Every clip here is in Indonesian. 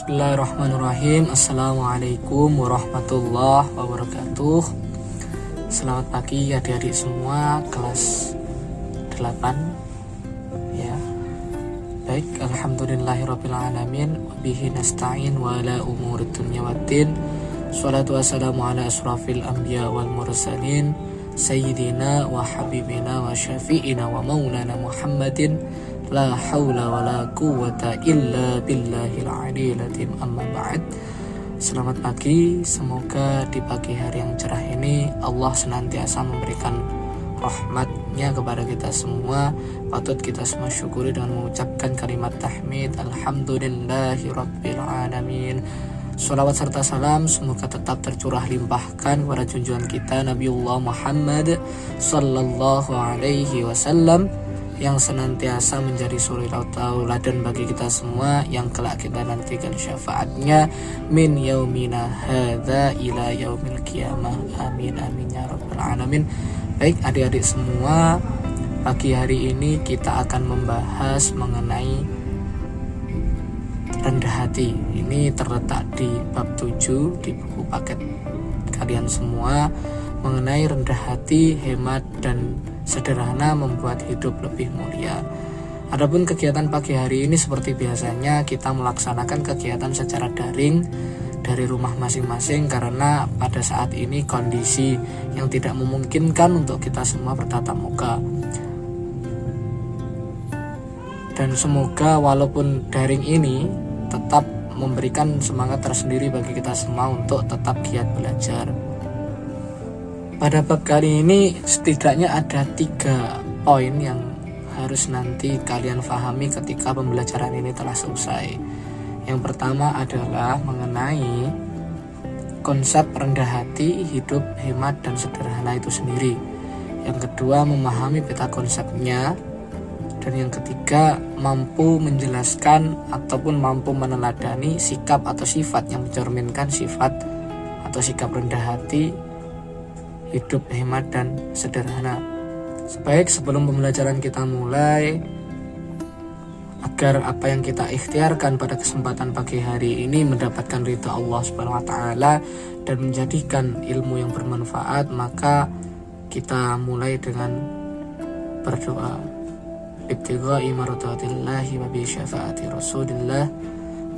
Bismillahirrahmanirrahim. Assalamualaikum warahmatullahi wabarakatuh. Selamat pagi adik-adik semua kelas 8 ya. Baik, alhamdulillahirabbil alamin wa bihi nasta'in wa ala umurid dunya waddin. Shalatu wassalamu ala asrafil anbiya wal mursalin sayyidina wa habibina wa syafi'ina wa maulana Muhammadin la haula wa la quwata illa billahil aliyil azim, amma ba'd. Selamat pagi, semoga di pagi hari yang cerah ini Allah senantiasa memberikan rahmatnya kepada kita semua. Patut kita semua syukuri dengan mengucapkan kalimat tahmid alhamdulillahi rabbil alamin. Sholawat serta salam semoga tetap tercurah limpahkan kepada junjungan kita Nabiullah Muhammad sallallahu alaihi wasallam, yang senantiasa menjadi suri tauladan bagi kita semua, yang kelak kita nantikan syafaatnya min yaumina hadza ila yaumil qiyamah. Amin amin ya rabbal alamin. Baik adik-adik semua, pagi hari ini kita akan membahas mengenai rendah hati. Ini terletak di bab 7 di buku paket kalian semua, mengenai rendah hati, hemat dan sederhana membuat hidup lebih mulia. Adapun kegiatan pagi hari ini seperti biasanya kita melaksanakan kegiatan secara daring dari rumah masing-masing, karena pada saat ini kondisi yang tidak memungkinkan untuk kita semua bertatap muka. Dan semoga walaupun daring ini tetap memberikan semangat tersendiri bagi kita semua untuk tetap giat belajar. Pada bab kali ini setidaknya ada 3 poin yang harus nanti kalian pahami ketika pembelajaran ini telah selesai. Yang pertama adalah mengenai konsep rendah hati, hidup hemat dan sederhana itu sendiri. Yang kedua, memahami peta konsepnya. Dan yang ketiga, mampu menjelaskan ataupun mampu meneladani sikap atau sifat yang mencerminkan sifat atau sikap rendah hati, hidup hemat dan sederhana. Sebaik sebelum pembelajaran kita mulai, agar apa yang kita ikhtiarkan pada kesempatan pagi hari ini mendapatkan ridha Allah Subhanahu wa taala dan menjadikan ilmu yang bermanfaat, maka kita mulai dengan berdoa. Ibtigha'i mardatillahi wa bi syafaati Rasulillah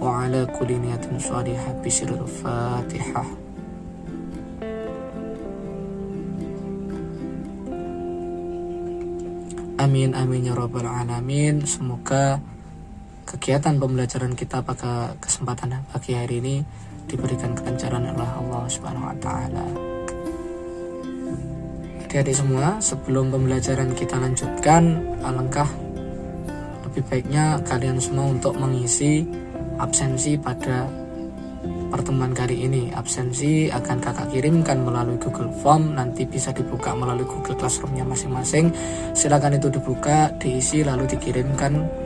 wa ala kulli niyatin shalihah bi sirril Fatihah. Amin amin ya rabbal alamin. Semoga kegiatan pembelajaran kita pada kesempatan pagi hari ini diberikan kelancaran oleh Allah Subhanahu wa taala. Adik-adik semua, sebelum pembelajaran kita lanjutkan, alangkah lebih baiknya kalian semua untuk mengisi absensi pada pertemuan kali ini. Absensi akan kakak kirimkan melalui Google Form, nanti bisa dibuka melalui Google Classroom-nya masing-masing. Silakan itu dibuka, diisi lalu dikirimkan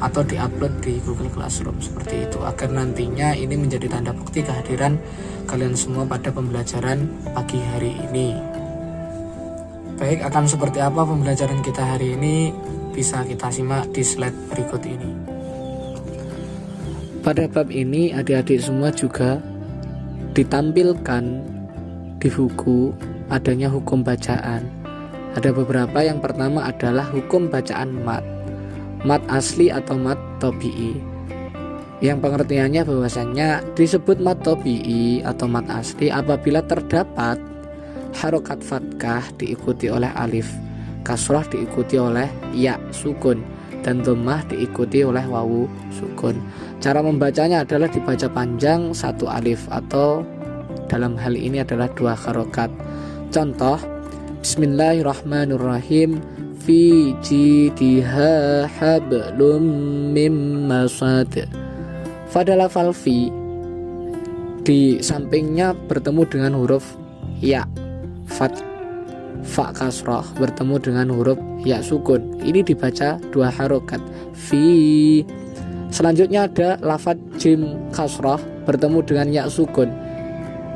atau diupload di Google Classroom seperti itu, agar nantinya ini menjadi tanda bukti kehadiran kalian semua pada pembelajaran pagi hari ini. Baik, akan seperti apa pembelajaran kita hari ini bisa kita simak di slide berikut ini. Pada bab ini adik-adik semua juga ditampilkan di buku adanya hukum bacaan. Ada beberapa. Yang pertama adalah hukum bacaan mat asli atau mat tabi'i. Yang pengertiannya bahwasanya disebut mat tabi'i atau mat asli apabila terdapat harokat fathah diikuti oleh alif, kasrah diikuti oleh ya sukun, dan dhammah diikuti oleh wawu sukun. Cara membacanya adalah dibaca panjang 1 alif atau dalam hal ini adalah 2 harokat. Contoh, Bismillahirrahmanirrahim, fi jidiha hablum mim masad. Pada lafal fi di sampingnya bertemu dengan huruf ya, fa kasrah bertemu dengan huruf ya sukun. Ini dibaca 2 harokat, fi. Selanjutnya ada lafaz jim kasrah bertemu dengan ya sukun,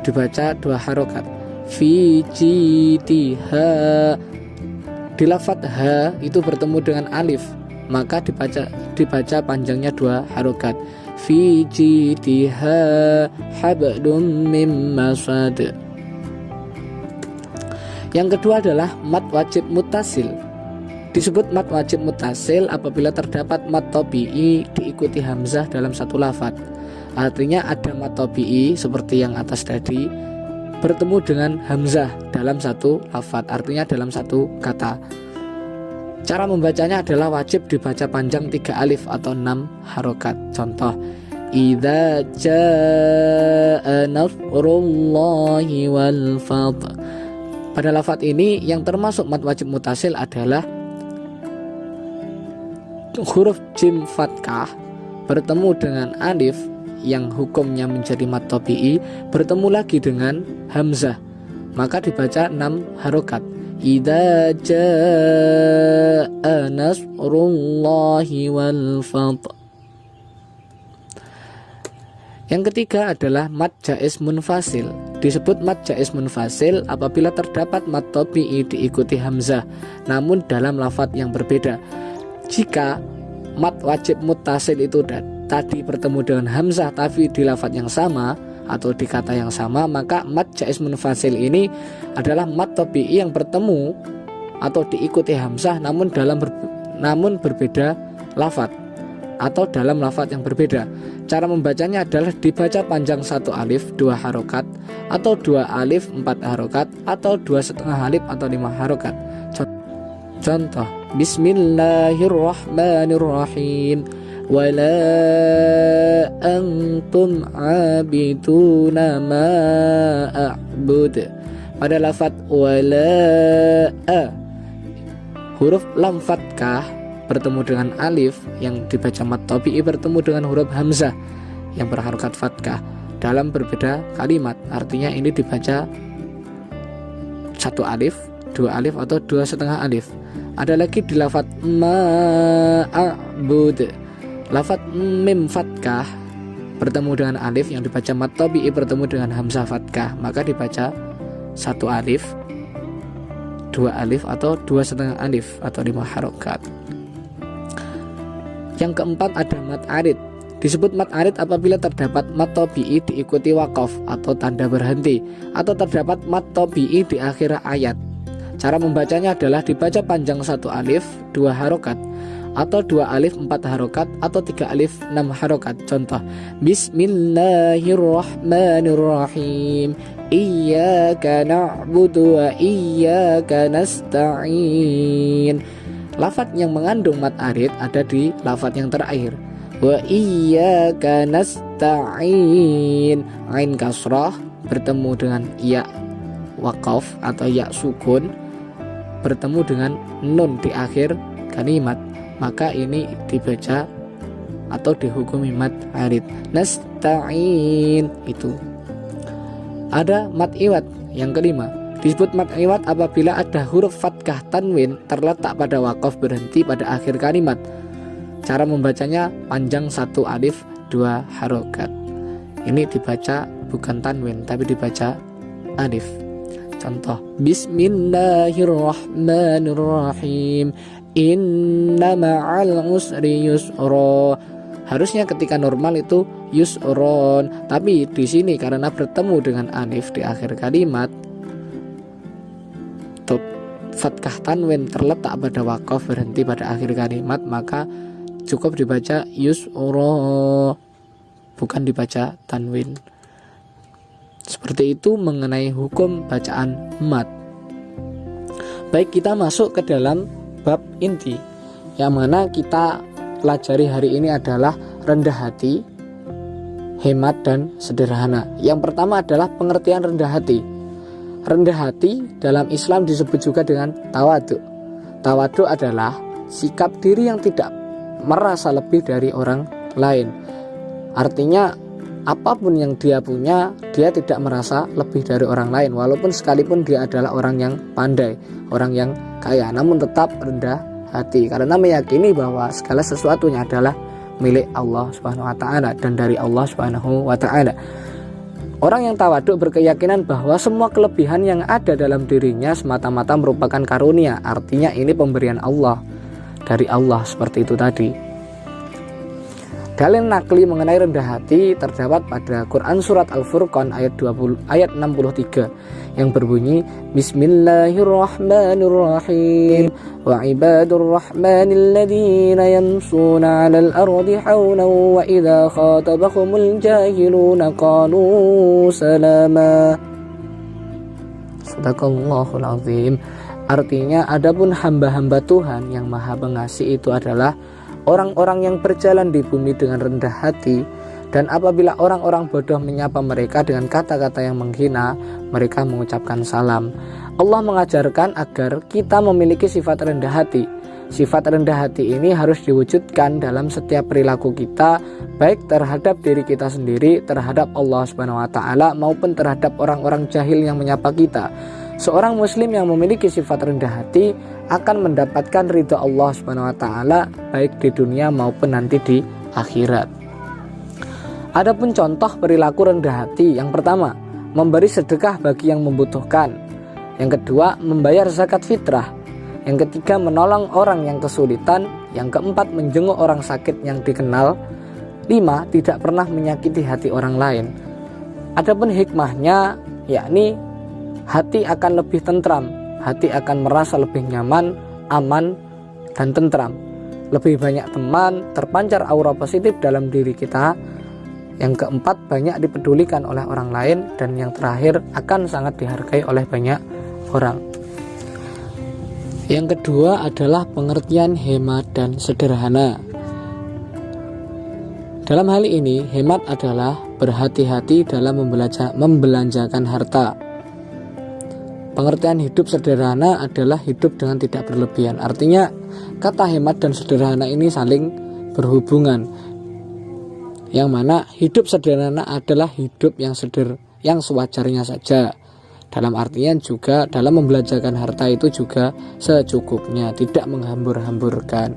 dibaca 2 harokat, fi jidiha. Di lafaz ha itu bertemu dengan alif, maka dibaca panjangnya 2 harokat, fi jidha hablum min masad. Yang kedua adalah mad wajib muttasil. Disebut mad wajib muttasil apabila terdapat mad tabi'i diikuti hamzah dalam satu lafadz. Artinya ada mad tabi'i seperti yang atas tadi bertemu dengan hamzah dalam satu lafadz, artinya dalam satu kata. Cara membacanya adalah wajib dibaca panjang 3 alif atau 6 harokat. Contoh, idza jaa nasrullahi wal fath. Pada lafadz ini yang termasuk mad wajib muttasil adalah huruf jim fathah bertemu dengan alif yang hukumnya menjadi mad tabi'i bertemu lagi dengan hamzah, maka dibaca 6 harokat. Idza jaa nasrullahi wal fath. Yang ketiga adalah mad jaiz munfasil. Disebut mad jaiz munfasil apabila terdapat mad tabi'i diikuti hamzah namun dalam lafadz yang berbeda. Jika mad wajib muttasil itu tadi bertemu dengan hamzah tapi di lafadz yang sama atau di kata yang sama, maka mad jaiz munfasil ini adalah mad tabi'i yang bertemu atau diikuti hamzah namun berbeda lafadz atau dalam lafadz yang berbeda. Cara membacanya adalah dibaca panjang 1 alif 2 harokat atau 2 alif 4 harokat atau 2,5 alif atau 5 harokat. Contoh, Bismillahirrahmanirrahim. Wala antum abiduna ma a'bud. Pada lafadz wala, huruf lam fathah bertemu dengan alif yang dibaca mad tabi'i bertemu dengan huruf hamzah yang berharokat fathah dalam berbeda kalimat. Artinya ini dibaca 1 alif, 2 alif atau 2,5 alif. Ada lagi di lafadz ma'a'bud. Lafadz mim fathah bertemu dengan alif yang dibaca mad tabi'i bertemu dengan hamzah fathah, maka dibaca 1 alif, 2 alif atau 2,5 alif atau 5 harokat. Yang keempat ada mad arid. Disebut mad arid apabila terdapat mad tabi'i diikuti waqaf atau tanda berhenti atau terdapat mad tabi'i di akhir ayat. Cara membacanya adalah dibaca panjang 1 alif 2 harokat atau 2 alif 4 harokat atau 3 alif 6 harokat. Contoh, Bismillahirrahmanirrahim. Iyyaka na'budu wa iyyaka nasta'in. Lafadz yang mengandung mad arid ada di lafadz yang terakhir. Wa iyyaka nasta'in. Ain kasrah bertemu dengan ya waqaf atau ya sukun bertemu dengan nun di akhir kalimat, maka ini dibaca atau dihukumi mad arid. Nasta'in itu. Ada mad iwad yang kelima. Disebut mad iwad apabila ada huruf fathah tanwin terletak pada waqaf berhenti pada akhir kalimat. Cara membacanya panjang 1 alif 2 harokat. Ini dibaca bukan tanwin tapi dibaca alif. Contoh, Bismillahirrahmanirrahim. Inna ma'al usri yusra. Harusnya ketika normal itu yusron, tapi di sini karena bertemu dengan alif di akhir kalimat, fathah tanwin terletak pada waqaf berhenti pada akhir kalimat, maka cukup dibaca yusra, bukan dibaca tanwin. Seperti itu mengenai hukum bacaan mad. Baik, kita masuk ke dalam bab inti yang mana kita pelajari hari ini adalah rendah hati, hemat, dan sederhana. Yang pertama adalah pengertian rendah hati. Rendah hati dalam Islam disebut juga dengan tawadhu. Tawadhu adalah sikap diri yang tidak merasa lebih dari orang lain. Artinya apapun yang dia punya, dia tidak merasa lebih dari orang lain, walaupun sekalipun dia adalah orang yang pandai, orang yang kaya, namun tetap rendah hati karena meyakini bahwa segala sesuatunya adalah milik Allah Subhanahu wa taala dan dari Allah Subhanahu wa taala. Orang yang tawadhu berkeyakinan bahwa semua kelebihan yang ada dalam dirinya semata-mata merupakan karunia, artinya ini pemberian Allah dari Allah, seperti itu tadi. Dalil nakli mengenai rendah hati terdapat pada Quran surat Al-Furqan ayat 63 yang berbunyi Bismillahirrahmanirrahim wa ibadur rahmanil ladzina yamshuna 'alal ardi hawlan wa idza khatabahumul jahiluna qalu salama. Sadaqallahul azim. Artinya, adapun hamba-hamba Tuhan yang Maha Pengasih itu adalah orang-orang yang berjalan di bumi dengan rendah hati, dan apabila orang-orang bodoh menyapa mereka dengan kata-kata yang menghina, mereka mengucapkan salam. Allah mengajarkan agar kita memiliki sifat rendah hati. Sifat rendah hati ini harus diwujudkan dalam setiap perilaku kita, baik terhadap diri kita sendiri, terhadap Allah Subhanahu wa taala, maupun terhadap orang-orang jahil yang menyapa kita. Seorang muslim yang memiliki sifat rendah hati akan mendapatkan ridha Allah Subhanahu wa taala baik di dunia maupun nanti di akhirat. Adapun contoh perilaku rendah hati, yang pertama, memberi sedekah bagi yang membutuhkan. Yang kedua, membayar zakat fitrah. Yang ketiga, menolong orang yang kesulitan. Yang keempat, menjenguk orang sakit yang dikenal. 5, tidak pernah menyakiti hati orang lain. Adapun hikmahnya, yakni hati akan lebih tentram, hati akan merasa lebih nyaman, aman, dan tentram. Lebih banyak teman, terpancar aura positif dalam diri kita. Yang keempat, banyak dipedulikan oleh orang lain. Dan yang terakhir, akan sangat dihargai oleh banyak orang. Yang kedua adalah pengertian hemat dan sederhana. Dalam hal ini, hemat adalah berhati-hati dalam membelanjakan harta. Pengertian hidup sederhana adalah hidup dengan tidak berlebihan. Artinya, kata hemat dan sederhana ini saling berhubungan. Yang mana hidup sederhana adalah hidup yang sewajarnya saja. Dalam artian juga dalam membelanjakan harta itu juga secukupnya, tidak menghambur-hamburkan.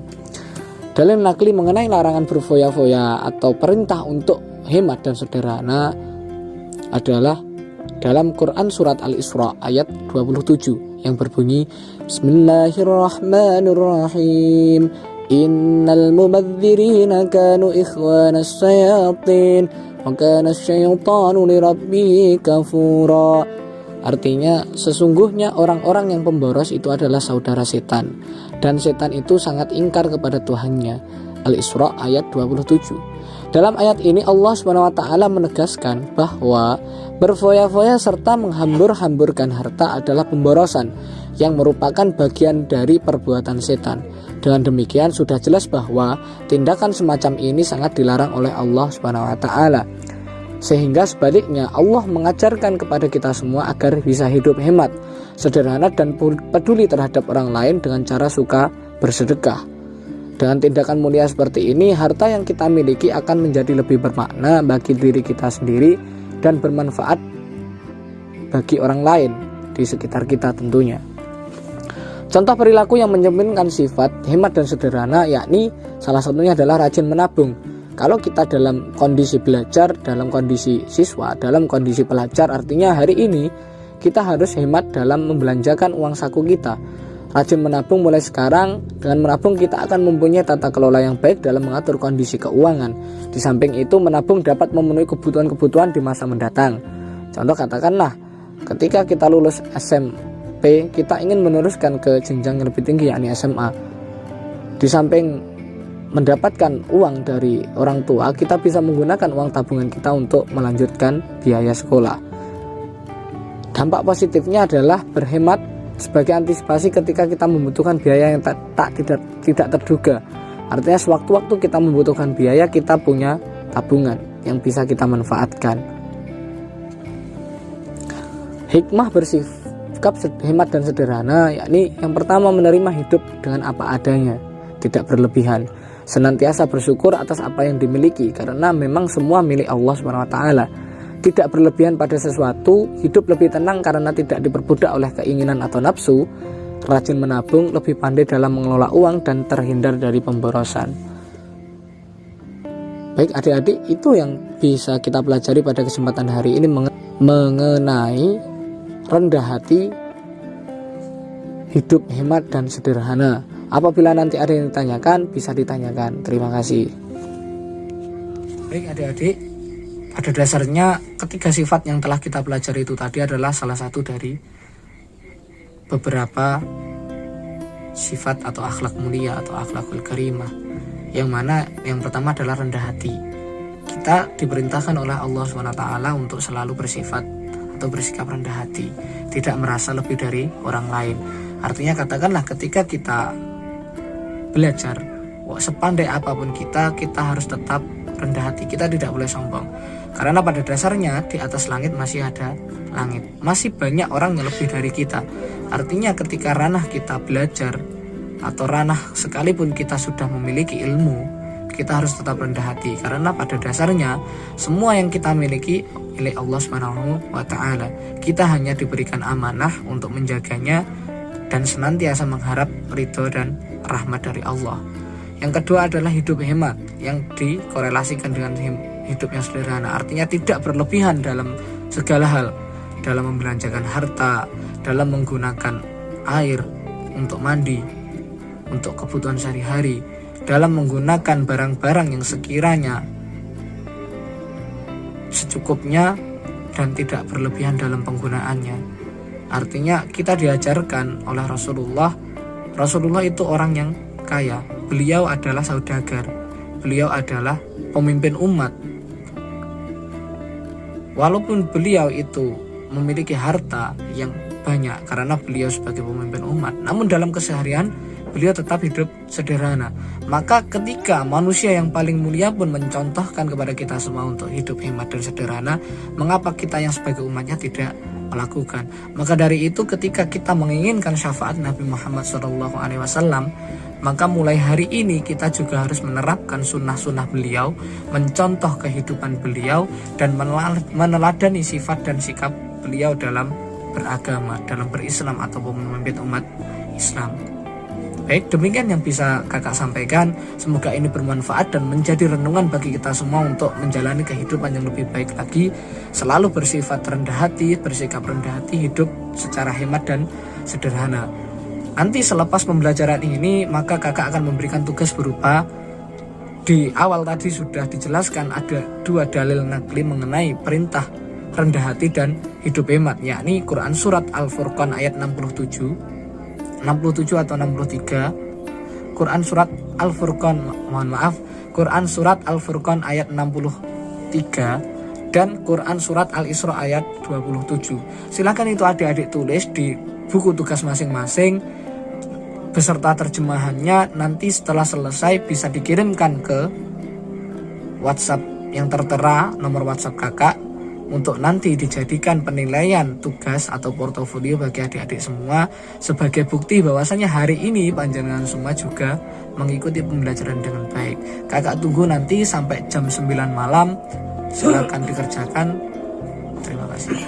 Dalil nakli mengenai larangan berfoya-foya atau perintah untuk hemat dan sederhana adalah dalam Quran surat Al-Isra ayat 27 yang berbunyi Bismillahirrahmanirrahim. Innal mubadzirina kanu ikhwanas sayatin wa kana asyaitanu lirabbih kafura. Artinya, sesungguhnya orang-orang yang pemboros itu adalah saudara setan, dan setan itu sangat ingkar kepada Tuhannya. Al-Isra ayat 27. Dalam ayat ini Allah SWT menegaskan bahwa berfoya-foya serta menghambur-hamburkan harta adalah pemborosan yang merupakan bagian dari perbuatan setan. Dengan demikian sudah jelas bahwa tindakan semacam ini sangat dilarang oleh Allah SWT. Sehingga sebaliknya Allah mengajarkan kepada kita semua agar bisa hidup hemat, sederhana, dan peduli terhadap orang lain dengan cara suka bersedekah. Dengan tindakan mulia seperti ini, harta yang kita miliki akan menjadi lebih bermakna bagi diri kita sendiri dan bermanfaat bagi orang lain di sekitar kita tentunya. Contoh perilaku yang mencerminkan sifat hemat dan sederhana, yakni salah satunya adalah rajin menabung. Kalau kita dalam kondisi belajar, dalam kondisi siswa, dalam kondisi pelajar, artinya hari ini kita harus hemat dalam membelanjakan uang saku kita. Rajin menabung mulai sekarang. Dengan menabung kita akan mempunyai tata kelola yang baik dalam mengatur kondisi keuangan. Di samping itu, menabung dapat memenuhi kebutuhan-kebutuhan di masa mendatang. Contoh, katakanlah ketika kita lulus SMP, kita ingin meneruskan ke jenjang yang lebih tinggi, yakni SMA. Di samping mendapatkan uang dari orang tua, kita bisa menggunakan uang tabungan kita untuk melanjutkan biaya sekolah. Dampak positifnya adalah berhemat sebagai antisipasi ketika kita membutuhkan biaya yang tidak terduga. Artinya sewaktu-waktu kita membutuhkan biaya, kita punya tabungan yang bisa kita manfaatkan. Hikmah bersikap hemat dan sederhana, yakni yang pertama, menerima hidup dengan apa adanya, tidak berlebihan. Senantiasa bersyukur atas apa yang dimiliki, karena memang semua milik Allah SWT. Tidak berlebihan pada sesuatu, hidup lebih tenang karena tidak diperbudak oleh keinginan atau nafsu. Rajin menabung, lebih pandai dalam mengelola uang, dan terhindar dari pemborosan. Baik adik-adik, itu yang bisa kita pelajari pada kesempatan hari ini mengenai rendah hati, hidup hemat dan sederhana. Apabila nanti ada yang ditanyakan, bisa ditanyakan. Terima kasih. Baik adik-adik, pada dasarnya ketiga sifat yang telah kita pelajari itu tadi adalah salah satu dari beberapa sifat atau akhlak mulia atau akhlakul karimah, yang mana yang pertama adalah rendah hati. Kita diperintahkan oleh Allah SWT untuk selalu bersifat atau bersikap rendah hati, tidak merasa lebih dari orang lain. Artinya katakanlah ketika kita belajar, sepandai apapun kita harus tetap rendah hati. Kita tidak boleh sombong, karena pada dasarnya di atas langit masih ada langit, masih banyak orang yang lebih dari kita. Artinya ketika ranah kita belajar atau ranah sekalipun kita sudah memiliki ilmu, kita harus tetap rendah hati, karena pada dasarnya semua yang kita miliki milik Allah Subhanahu wa taala. Kita hanya diberikan amanah untuk menjaganya dan senantiasa mengharap ridho dan rahmat dari Allah. Yang kedua adalah hidup hemat, yang dikorelasikan dengan hidup yang sederhana. Artinya tidak berlebihan dalam segala hal, dalam membelanjakan harta, dalam menggunakan air untuk mandi, untuk kebutuhan sehari-hari, dalam menggunakan barang-barang yang sekiranya secukupnya dan tidak berlebihan dalam penggunaannya. Artinya kita diajarkan oleh Rasulullah itu orang yang kaya. Beliau adalah saudagar, beliau adalah pemimpin umat. Walaupun beliau itu memiliki harta yang banyak karena beliau sebagai pemimpin umat, namun dalam keseharian beliau tetap hidup sederhana. Maka ketika manusia yang paling mulia pun mencontohkan kepada kita semua untuk hidup hemat dan sederhana, mengapa kita yang sebagai umatnya tidak melakukan? Maka dari itu ketika kita menginginkan syafaat Nabi Muhammad SAW, maka mulai hari ini kita juga harus menerapkan sunnah-sunnah beliau, mencontoh kehidupan beliau, dan meneladani sifat dan sikap beliau dalam beragama, dalam berislam ataupun memimpin umat Islam. Baik, demikian yang bisa kakak sampaikan. Semoga ini bermanfaat dan menjadi renungan bagi kita semua untuk menjalani kehidupan yang lebih baik lagi. Selalu bersifat rendah hati, bersikap rendah hati, hidup secara hemat dan sederhana. Nanti selepas pembelajaran ini, maka kakak akan memberikan tugas berupa, di awal tadi sudah dijelaskan ada 2 dalil nakli mengenai perintah rendah hati dan hidup hemat, yakni Quran Surat Al-Furqan ayat 67 atau 63, Quran Surat Al-Furqan, Quran Surat Al-Furqan ayat 63, dan Quran Surat Al-Isra ayat 27. Silakan itu adik-adik tulis di buku tugas masing-masing beserta terjemahannya. Nanti setelah selesai bisa dikirimkan ke WhatsApp yang tertera, nomor WhatsApp kakak, untuk nanti dijadikan penilaian tugas atau portofolio bagi adik-adik semua, sebagai bukti bahwasanya hari ini panjenengan semua juga mengikuti pembelajaran dengan baik. Kakak tunggu nanti sampai jam 9 malam. Silakan dikerjakan. Terima kasih.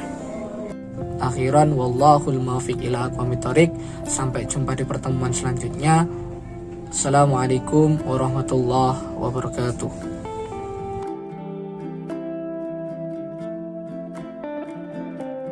Akhiran wallahul muwaffiq ila aqwamit thoriq. Sampai jumpa di pertemuan selanjutnya. Assalamualaikum warahmatullahi wabarakatuh.